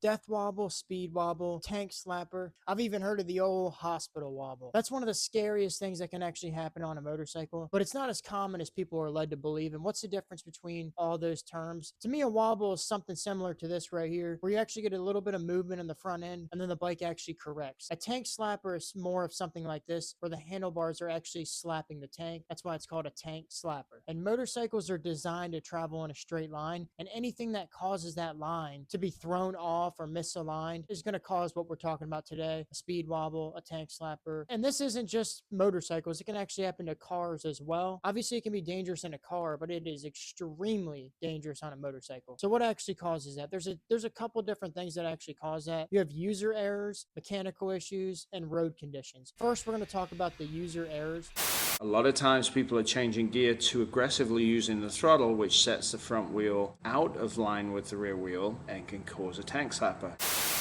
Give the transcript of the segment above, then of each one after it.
death wobble, speed wobble, tank slapper. I've even heard of the old hospital wobble. That's one of the scariest things that can actually happen on a motorcycle, but it's not as common as people are led to believe. And what's the difference between all those terms? To me, a wobble is something similar to this right here, where you actually get a little bit of movement in the front end and then the bike actually corrects. A tank slapper is more of something like this, where the handlebars are actually slapping the tank. That's why it's called a tank slapper. And motorcycles are designed to travel in a straight line, and anything that causes that line to be thrown off or misaligned is going to cause what we're talking about today: a speed wobble, a tank slapper. And this isn't just motorcycles, it can actually happen to cars as well. Obviously, it can be dangerous in a car, but it is extremely dangerous on a motorcycle. So what actually causes that? There's a couple different things that actually cause that. You have user errors, mechanical issues, and road conditions. First, we're going to talk about the user errors. A lot of times people are changing gear too aggressively using the throttle, which sets the front wheel out of line with the rear wheel and can cause a tank slapper.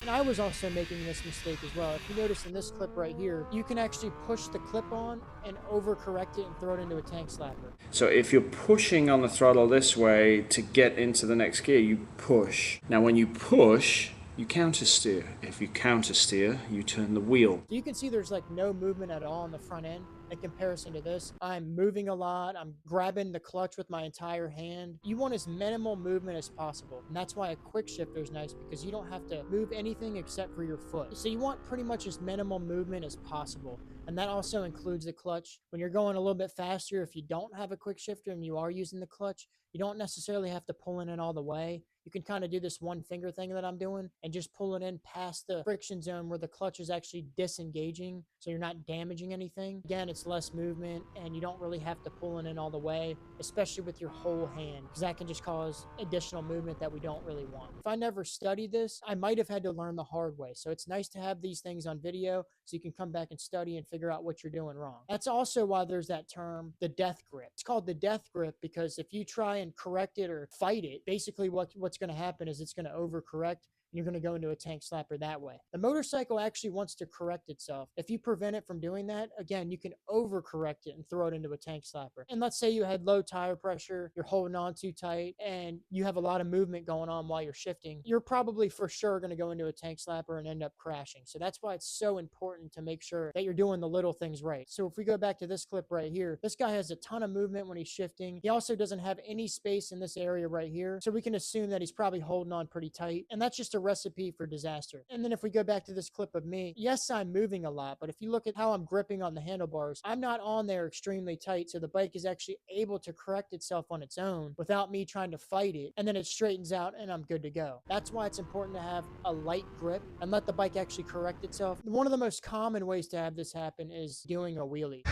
And I was also making this mistake as well. If you notice in this clip right here, you can actually push the clip on and overcorrect it and throw it into a tank slapper. So if you're pushing on the throttle this way to get into the next gear, you push. Now when you push, you counter steer. If you counter steer, you turn the wheel. So you can see there's like no movement at all on the front end. In comparison to this, I'm moving a lot. I'm grabbing the clutch with my entire hand. You want as minimal movement as possible. And that's why a quick shifter is nice, because you don't have to move anything except for your foot. So you want pretty much as minimal movement as possible. And that also includes the clutch. When you're going a little bit faster, if you don't have a quick shifter and you are using the clutch, you don't necessarily have to pull it in all the way. You can kind of do this one finger thing that I'm doing and just pull it in past the friction zone where the clutch is actually disengaging, so you're not damaging anything. Again, it's less movement and you don't really have to pull it in all the way, especially with your whole hand, because that can just cause additional movement that we don't really want. If I never studied this, I might have had to learn the hard way. So it's nice to have these things on video so you can come back and study and figure out what you're doing wrong. That's also why there's that term, the death grip. It's called the death grip because if you try and correct it or fight it, basically what's going to happen is it's going to overcorrect. You're going to go into a tank slapper that way. The motorcycle actually wants to correct itself. If you prevent it from doing that, again, you can overcorrect it and throw it into a tank slapper. And let's say you had low tire pressure, you're holding on too tight, and you have a lot of movement going on while you're shifting, you're probably for sure going to go into a tank slapper and end up crashing. So that's why it's so important to make sure that you're doing the little things right. So if we go back to this clip right here, this guy has a ton of movement when he's shifting. He also doesn't have any space in this area right here. So we can assume that he's probably holding on pretty tight. And that's just a recipe for disaster. And then if we go back to this clip of me, yes, I'm moving a lot, but if you look at how I'm gripping on the handlebars, I'm not on there extremely tight. So the bike is actually able to correct itself on its own without me trying to fight it. And then it straightens out and I'm good to go. That's why it's important to have a light grip and let the bike actually correct itself. One of the most common ways to have this happen is doing a wheelie.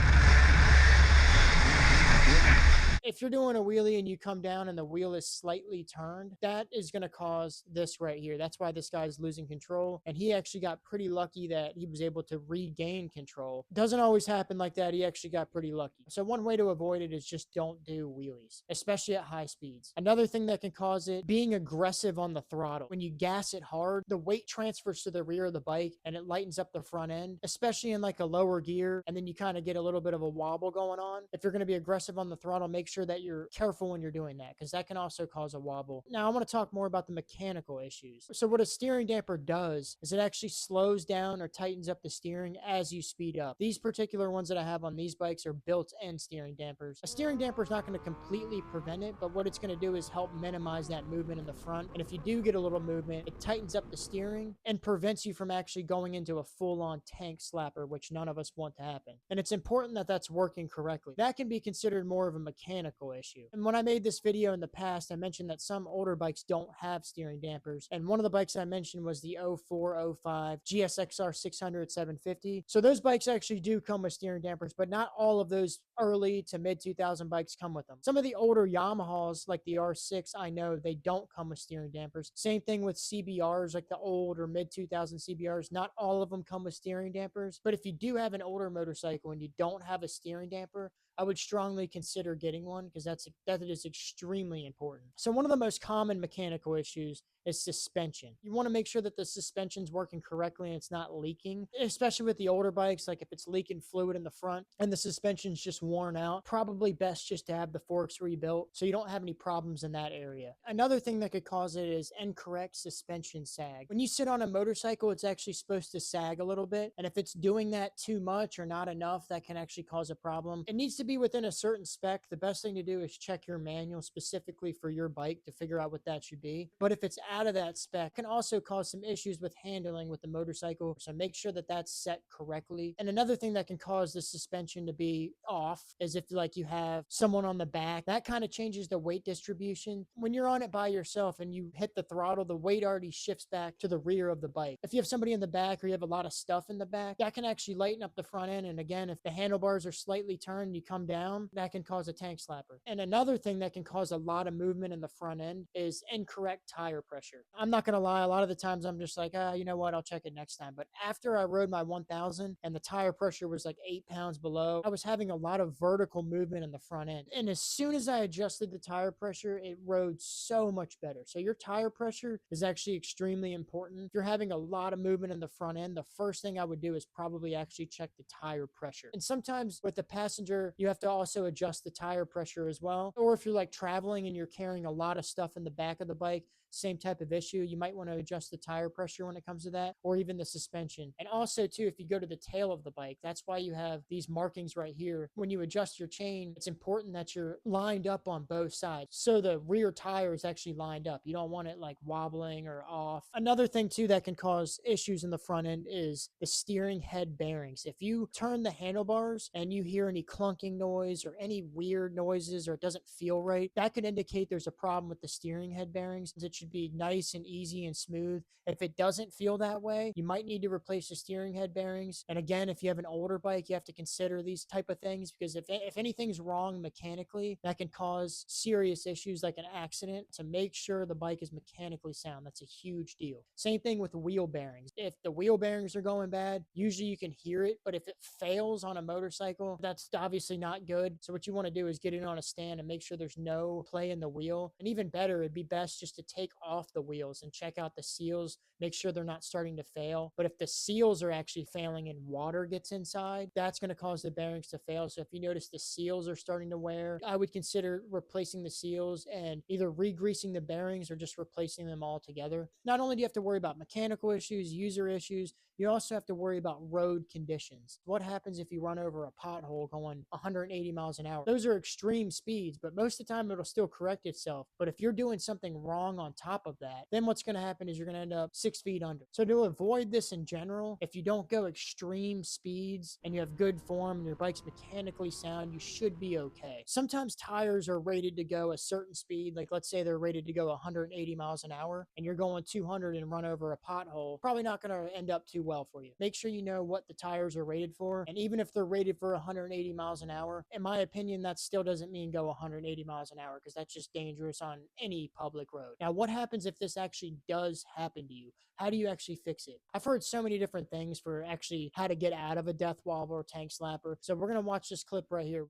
If you're doing a wheelie and you come down and the wheel is slightly turned, that is going to cause this right here. That's why this guy's losing control. And he actually got pretty lucky that he was able to regain control. Doesn't always happen like that. He actually got pretty lucky. So one way to avoid it is just don't do wheelies, especially at high speeds. Another thing that can cause it, being aggressive on the throttle. When you gas it hard, the weight transfers to the rear of the bike and it lightens up the front end, especially in like a lower gear. And then you kind of get a little bit of a wobble going on. If you're going to be aggressive on the throttle, make sure that you're careful when you're doing that, because that can also cause a wobble. Now I want to talk more about the mechanical issues. So what a steering damper does is it actually slows down or tightens up the steering as you speed up. These particular ones that I have on these bikes are built-in steering dampers. A steering damper is not going to completely prevent it, but what it's going to do is help minimize that movement in the front. And if you do get a little movement, it tightens up the steering and prevents you from actually going into a full-on tank slapper, which none of us want to happen. And it's important that that's working correctly. That can be considered more of a mechanical issue. And when I made this video in the past, I mentioned that some older bikes don't have steering dampers. And one of the bikes I mentioned was the 0405 GSXR 600 750. So those bikes actually do come with steering dampers, but not all of those early to mid 2000 bikes come with them. Some of the older Yamahas, like the R6, I know they don't come with steering dampers. Same thing with CBRs, like the old or mid 2000 CBRs. Not all of them come with steering dampers. But if you do have an older motorcycle and you don't have a steering damper, I would strongly consider getting one, because that is extremely important. So one of the most common mechanical issues is suspension. You want to make sure that the suspension's working correctly and it's not leaking, especially with the older bikes. Like if it's leaking fluid in the front and the suspension's just worn out, probably best just to have the forks rebuilt so you don't have any problems in that area. Another thing that could cause it is incorrect suspension sag. When you sit on a motorcycle, it's actually supposed to sag a little bit. And if it's doing that too much or not enough, that can actually cause a problem. It needs to be within a certain spec. The best thing to do is check your manual specifically for your bike to figure out what that should be. But if it's out of that spec, it can also cause some issues with handling with the motorcycle. So make sure that that's set correctly. And another thing that can cause the suspension to be off is if like you have someone on the back, that kind of changes the weight distribution. When you're on it by yourself and you hit the throttle, the weight already shifts back to the rear of the bike. If you have somebody in the back or you have a lot of stuff in the back, that can actually lighten up the front end. And again, if the handlebars are slightly turned, you come down, that can cause a tank slapper. And another thing that can cause a lot of movement in the front end is incorrect tire pressure. I'm not going to lie, a lot of the times I'm just like, you know what, I'll check it next time. But after I rode my 1000 and the tire pressure was like 8 pounds below, I was having a lot of vertical movement in the front end. And as soon as I adjusted the tire pressure, it rode so much better. So your tire pressure is actually extremely important. If you're having a lot of movement in the front end, the first thing I would do is probably actually check the tire pressure. And sometimes with the passenger, you have to also adjust the tire pressure as well. Or if you're like traveling and you're carrying a lot of stuff in the back of the bike, same type of issue. You might want to adjust the tire pressure when it comes to that, or even the suspension. And also, too, if you go to the tail of the bike, that's why you have these markings right here. When you adjust your chain, it's important that you're lined up on both sides. So the rear tire is actually lined up. You don't want it like wobbling or off. Another thing, too, that can cause issues in the front end is the steering head bearings. If you turn the handlebars and you hear any clunking noise or any weird noises or it doesn't feel right, that could indicate there's a problem with the steering head bearings. It should be nice and easy and smooth. If it doesn't feel that way, you might need to replace the steering head bearings. And again, if you have an older bike, you have to consider these type of things because if anything's wrong mechanically, that can cause serious issues like an accident. To make sure the bike is mechanically sound, that's a huge deal. Same thing with wheel bearings. If the wheel bearings are going bad, usually you can hear it, but if it fails on a motorcycle, that's obviously not good. So what you want to do is get it on a stand and make sure there's no play in the wheel. And even better, it'd be best just to take off the wheels and check out the seals, make sure they're not starting to fail. But if the seals are actually failing and water gets inside, that's going to cause the bearings to fail. So if you notice the seals are starting to wear, I would consider replacing the seals and either re-greasing the bearings or just replacing them altogether. Not only do you have to worry about mechanical issues, user issues, you also have to worry about road conditions. What happens if you run over a pothole going 180 miles an hour? Those are extreme speeds, but most of the time it'll still correct itself. But if you're doing something wrong on top of that, then what's going to happen is you're going to end up 6 feet under. So to avoid this in general, if you don't go extreme speeds and you have good form and your bike's mechanically sound, you should be okay. Sometimes tires are rated to go a certain speed, like let's say they're rated to go 180 miles an hour and you're going 200 and run over a pothole, probably not going to end up too well for you. Make sure you know what the tires are rated for. And even if they're rated for 180 miles an hour, in my opinion, that still doesn't mean go 180 miles an hour because that's just dangerous on any public road. Now, what happens if this actually does happen to you? How do you actually fix it? I've heard so many different things for actually how to get out of a death wobble or tank slapper. So we're going to watch this clip right here.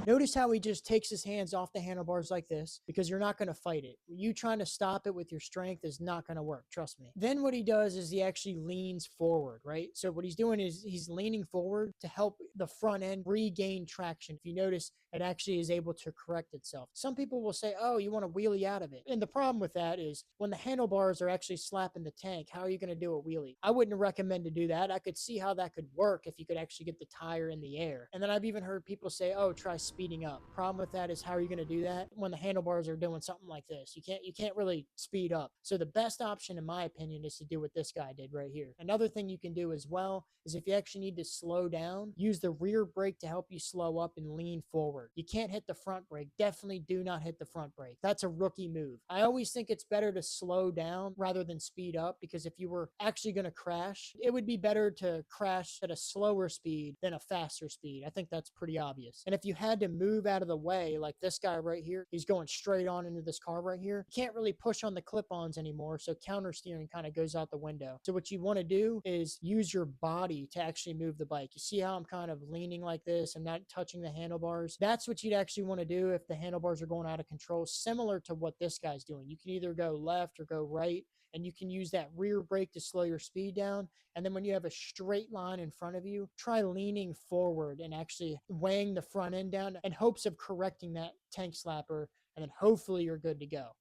Notice how he just takes his hands off the handlebars like this because you're not going to fight it. You trying to stop it with your strength is not going to work. Trust me. Then what he does is he actually leans forward, right? So what he's doing is he's leaning forward to help the front end regain traction. If you notice, it actually is able to correct itself. Some people will say, oh, you want to wheelie out of it. And the problem with that is when the handlebars are actually slapping the tank, how are you going to do a wheelie? I wouldn't recommend to do that. I could see how that could work if you could actually get the tire in the air. And then I've even heard people say, oh, try speeding up. Problem with that is how are you going to do that when the handlebars are doing something like this? You can't really speed up. So the best option, in my opinion, is to do what this guy did right here. Another thing you can do as well is if you actually need to slow down, use the rear brake to help you slow up and lean forward. You can't hit the front brake. Definitely do not hit the front brake. That's a rookie move. I always think it's better to slow down rather than speed up because if you were actually going to crash, it would be better to crash at a slower speed than a faster speed. I think that's pretty obvious. And if you had to move out of the way, like this guy right here, he's going straight on into this car right here. You can't really push on the clip-ons anymore, so counter steering kind of goes out the window. So what you want to do is use your body to actually move the bike. You see how I'm kind of leaning like this? I'm not touching the handlebars. That's what you'd actually want to do if the handlebars are going out of control, similar to what this guy's doing. You can either go left or go right, and you can use that rear brake to slow your speed down. And then when you have a straight line in front of you, try leaning forward and actually weighing the front end down in hopes of correcting that tank slapper. And then hopefully you're good to go.